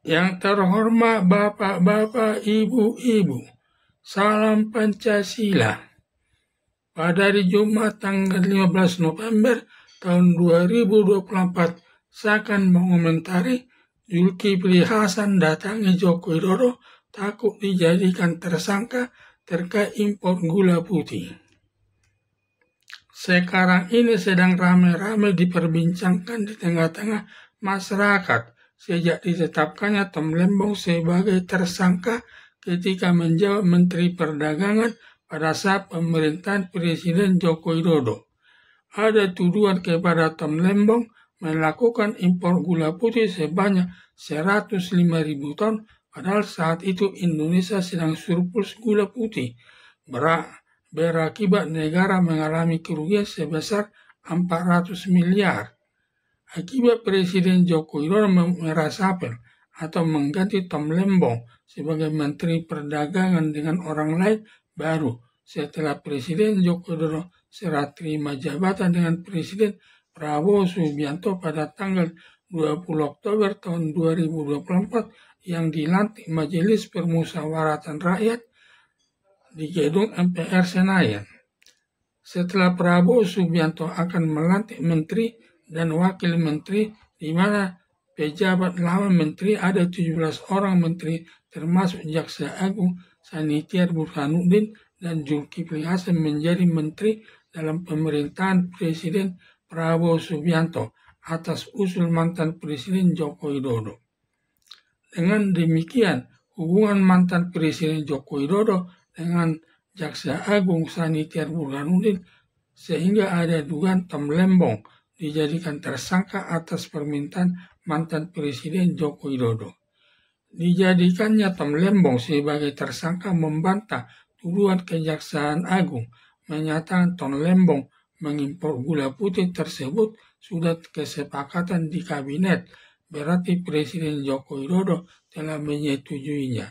Yang terhormat Bapak-Bapak, Ibu-Ibu, salam Pancasila. Pada hari Jumat tanggal 15 November tahun 2024, saya akan mengomentari Zulkifli Hasan datangi Joko Widodo takut dijadikan tersangka terkait impor gula putih. Sekarang ini sedang ramai-ramai diperbincangkan di tengah-tengah masyarakat sejak ditetapkannya Tom Lembong sebagai tersangka ketika menjawab Menteri Perdagangan pada saat pemerintahan Presiden Joko Widodo. Ada tuduhan kepada Tom Lembong melakukan impor gula putih sebanyak 105.000 ton, padahal saat itu Indonesia sedang surplus gula putih. Berakibat negara mengalami kerugian sebesar 400 miliar. Akibat Presiden Joko Widodo meresapel atau mengganti Tom Lembong sebagai Menteri Perdagangan dengan orang lain baru setelah Presiden Joko Widodo serah terima jabatan dengan Presiden Prabowo Subianto pada tanggal 20 Oktober tahun 2024 yang dilantik Majelis Permusyawaratan Rakyat di gedung MPR Senayan. Setelah Prabowo Subianto akan melantik menteri dan wakil menteri, di mana pejabat lama menteri ada 17 orang menteri termasuk Jaksa Agung Sanitiar Burhanuddin dan Zulkifli Hasan menjadi menteri dalam pemerintahan Presiden Prabowo Subianto atas usul mantan Presiden Joko Widodo. Dengan demikian, hubungan mantan Presiden Joko Widodo dengan Jaksa Agung Sanitiar Burhanuddin sehingga ada dugaan Tom Lembong dijadikan tersangka atas permintaan mantan Presiden Joko Widodo. Dijadikannya Tom Lembong sebagai tersangka membantah tuduhan Kejaksaan Agung, menyatakan Tom Lembong mengimpor gula putih tersebut sudah kesepakatan di kabinet, berarti Presiden Joko Widodo telah menyetujuinya.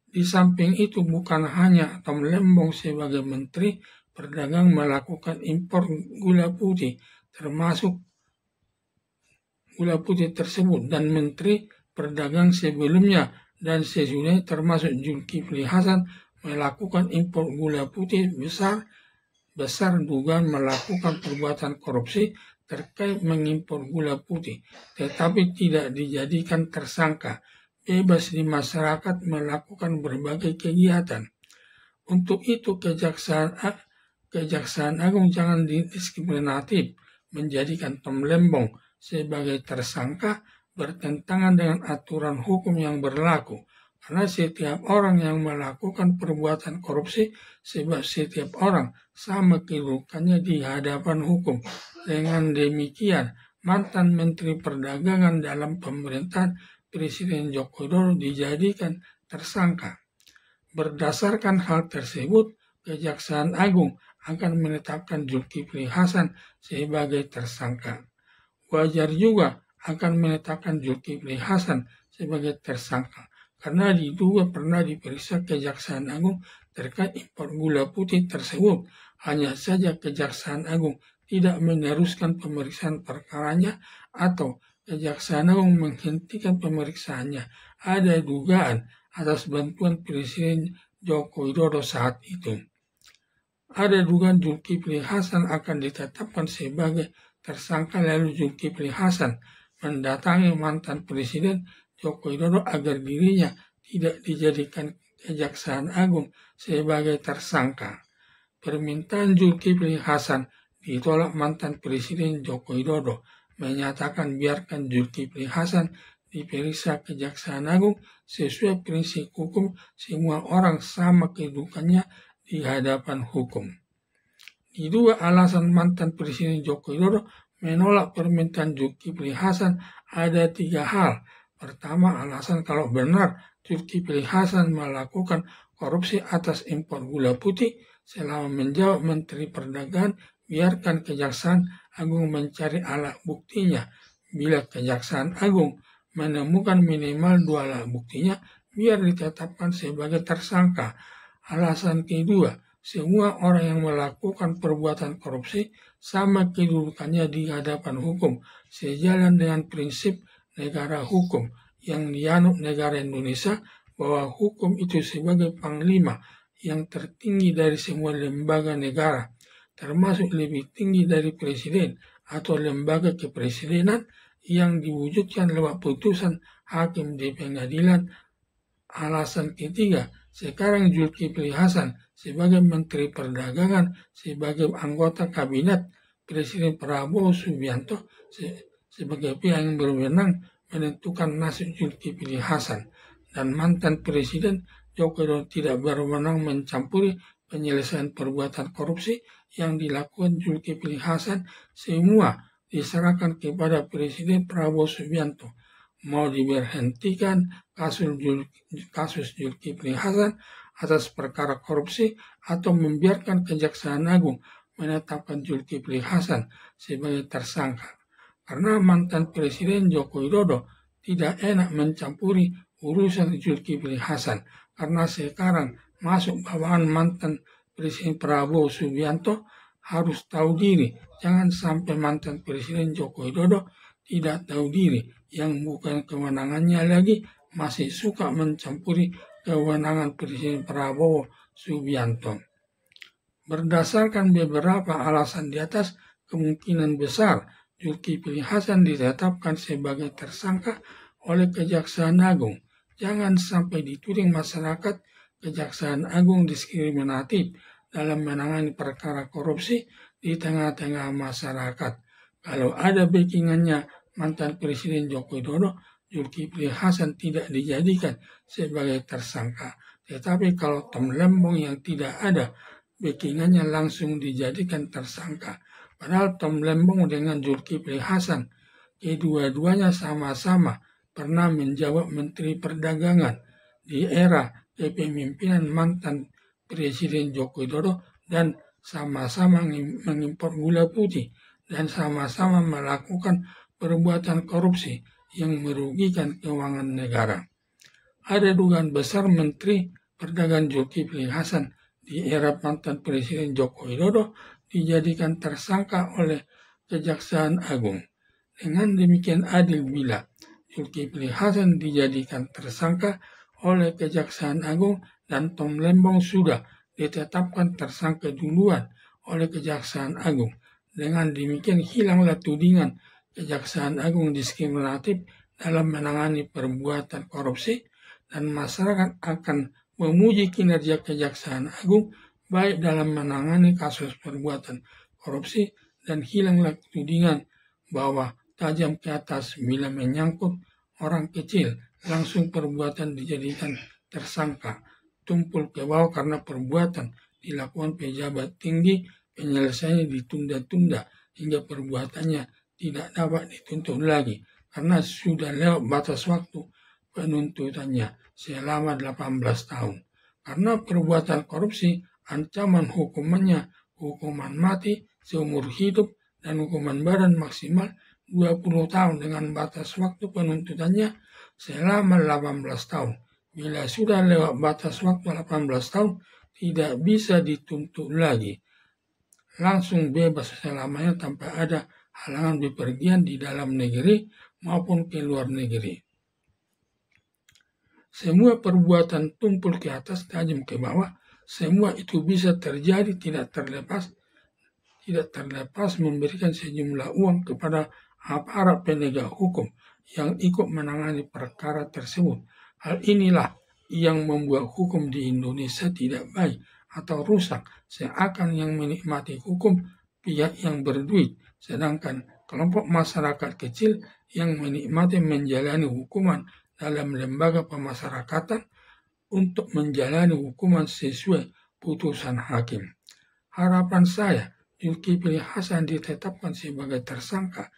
Di samping itu bukan hanya Tom Lembong sebagai Menteri Perdagangan melakukan impor gula putih, termasuk gula putih tersebut dan Menteri Perdagangan sebelumnya dan sesudahnya termasuk Zulkifli Hasan melakukan impor gula putih besar dugaan melakukan perbuatan korupsi terkait mengimpor gula putih, tetapi tidak dijadikan tersangka, bebas di masyarakat melakukan berbagai kegiatan. Untuk itu Kejaksaan Agung jangan diskriminatif menjadikan Tom Lembong sebagai tersangka bertentangan dengan aturan hukum yang berlaku, karena setiap orang yang melakukan perbuatan korupsi sebab setiap orang sama kedudukannya di hadapan hukum. Dengan demikian, mantan Menteri Perdagangan dalam pemerintahan Presiden Joko Widodo dijadikan tersangka. Berdasarkan hal tersebut, Kejaksaan Agung akan menetapkan Zulkifli Hasan sebagai tersangka. Wajar juga akan menetapkan Zulkifli Hasan sebagai tersangka karena diduga pernah diperiksa Kejaksaan Agung terkait impor gula putih tersebut. Hanya saja Kejaksaan Agung tidak meneruskan pemeriksaan perkaranya atau Kejaksaan Agung menghentikan pemeriksaannya. Ada dugaan atas bantuan Presiden Joko Widodo saat itu. Ada dugaan Zulkifli Hasan akan ditetapkan sebagai tersangka, lalu Zulkifli Hasan mendatangi mantan Presiden Joko Widodo agar dirinya tidak dijadikan Kejaksaan Agung sebagai tersangka. Permintaan Zulkifli Hasan ditolak mantan Presiden Joko Widodo, menyatakan biarkan Zulkifli Hasan diperiksa Kejaksaan Agung sesuai prinsip hukum, semua orang sama kedudukannya di hadapan hukum. Diduga alasan mantan Presiden Joko Widodo menolak permintaan Zulkifli Hasan ada 3 hal. Pertama, alasan kalau benar Zulkifli Hasan melakukan korupsi atas impor gula putih selama menjawab Menteri Perdagangan, biarkan Kejaksaan Agung mencari alat buktinya. Bila Kejaksaan Agung menemukan minimal 2 alat buktinya, biar ditetapkan sebagai tersangka. Alasan kedua, semua orang yang melakukan perbuatan korupsi sama kedudukannya di hadapan hukum, sejalan dengan prinsip negara hukum yang dianut negara Indonesia, bahwa hukum itu sebagai panglima yang tertinggi dari semua lembaga negara, termasuk lebih tinggi dari presiden atau lembaga kepresidenan yang diwujudkan lewat putusan hakim di pengadilan. Alasan ketiga, sekarang Zulkifli Hasan sebagai Menteri Perdagangan, sebagai anggota kabinet Presiden Prabowo Subianto, sebagai pihak yang berwenang menentukan nasib Zulkifli Hasan, dan mantan Presiden Joko Widodo tidak berwenang mencampuri penyelesaian perbuatan korupsi yang dilakukan Zulkifli Hasan. Semua diserahkan kepada Presiden Prabowo Subianto. Mau diberhentikan kasus Zulkifli Hasan atas perkara korupsi atau membiarkan Kejaksaan Agung menetapkan Zulkifli Hasan sebagai tersangka. Karena mantan Presiden Joko Widodo tidak enak mencampuri urusan Zulkifli Hasan, karena sekarang masuk bawahan mantan Presiden Prabowo Subianto harus tahu diri. Jangan sampai mantan Presiden Joko Widodo tidak tahu diri, yang bukan kewenangannya lagi masih suka mencampuri kewenangan Presiden Prabowo Subianto. Berdasarkan beberapa alasan di atas, kemungkinan besar Zulkifli Hasan ditetapkan sebagai tersangka oleh Kejaksaan Agung. Jangan sampai dituding masyarakat Kejaksaan Agung diskriminatif dalam menangani perkara korupsi di tengah-tengah masyarakat. Kalau ada backingannya mantan Presiden Joko Widodo, Zulkifli Hasan tidak dijadikan sebagai tersangka. Tetapi kalau Tom Lembong yang tidak ada backingannya langsung dijadikan tersangka. Padahal Tom Lembong dengan Zulkifli Hasan, kedua-duanya sama-sama pernah menjawab Menteri Perdagangan di era kepemimpinan mantan Presiden Joko Widodo, dan sama-sama mengimpor gula putih dan sama-sama melakukan perbuatan korupsi yang merugikan keuangan negara. Ada dugaan besar Menteri Perdagangan Zulkifli Hasan di era mantan Presiden Joko Widodo dijadikan tersangka oleh Kejaksaan Agung. Dengan demikian adil bila Zulkifli Hasan dijadikan tersangka oleh Kejaksaan Agung dan Tom Lembong sudah ditetapkan tersangka duluan oleh Kejaksaan Agung. Dengan demikian hilanglah tudingan Kejaksaan Agung diskriminatif dalam menangani perbuatan korupsi, dan masyarakat akan memuji kinerja Kejaksaan Agung baik dalam menangani kasus perbuatan korupsi, dan hilanglah tudingan bahwa tajam ke atas bila menyangkut orang kecil, langsung perbuatan dijadikan tersangka, tumpul ke bawah karena perbuatan dilakukan pejabat tinggi, penyelesaiannya ditunda-tunda hingga perbuatannya tidak dapat dituntut lagi karena sudah lewat batas waktu penuntutannya selama 18 tahun. Karena perbuatan korupsi, ancaman hukumannya hukuman mati seumur hidup dan hukuman badan maksimal 20 tahun dengan batas waktu penuntutannya selama 18 tahun. Bila sudah lewat batas waktu 18 tahun, tidak bisa dituntut lagi. Langsung bebas selamanya tanpa ada halangan bepergian di dalam negeri maupun ke luar negeri. Semua perbuatan tumpul ke atas, tajam ke bawah, semua itu bisa terjadi tidak terlepas memberikan sejumlah uang kepada aparat penegak hukum yang ikut menangani perkara tersebut. Hal inilah yang membuat hukum di Indonesia tidak baik atau rusak, seakan yang menikmati hukum pihak yang berduit, sedangkan kelompok masyarakat kecil yang menikmati menjalani hukuman dalam lembaga pemasyarakatan untuk menjalani hukuman sesuai putusan hakim. Harapan saya, Zulkifli Hasan ditetapkan sebagai tersangka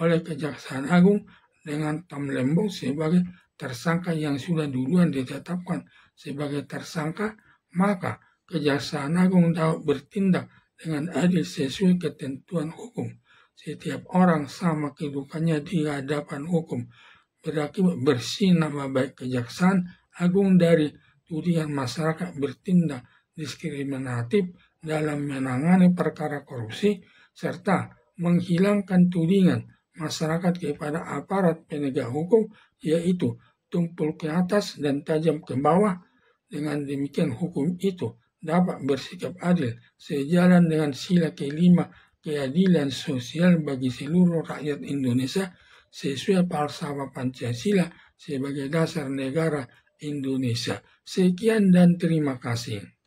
oleh Kejaksaan Agung dengan Tom Lembong sebagai tersangka yang sudah duluan ditetapkan sebagai tersangka, maka Kejaksaan Agung dapat bertindak dengan adil sesuai ketentuan hukum. Setiap orang sama kedudukannya di hadapan hukum, berakibat bersih nama baik Kejaksaan Agung dari tudingan masyarakat bertindak diskriminatif dalam menangani perkara korupsi, serta menghilangkan tudingan masyarakat kepada aparat penegak hukum yaitu tumpul ke atas dan tajam ke bawah. Dengan demikian hukum itu dapat bersikap adil sejalan dengan sila kelima keadilan sosial bagi seluruh rakyat Indonesia sesuai falsafah Pancasila sebagai dasar negara Indonesia. Sekian dan terima kasih.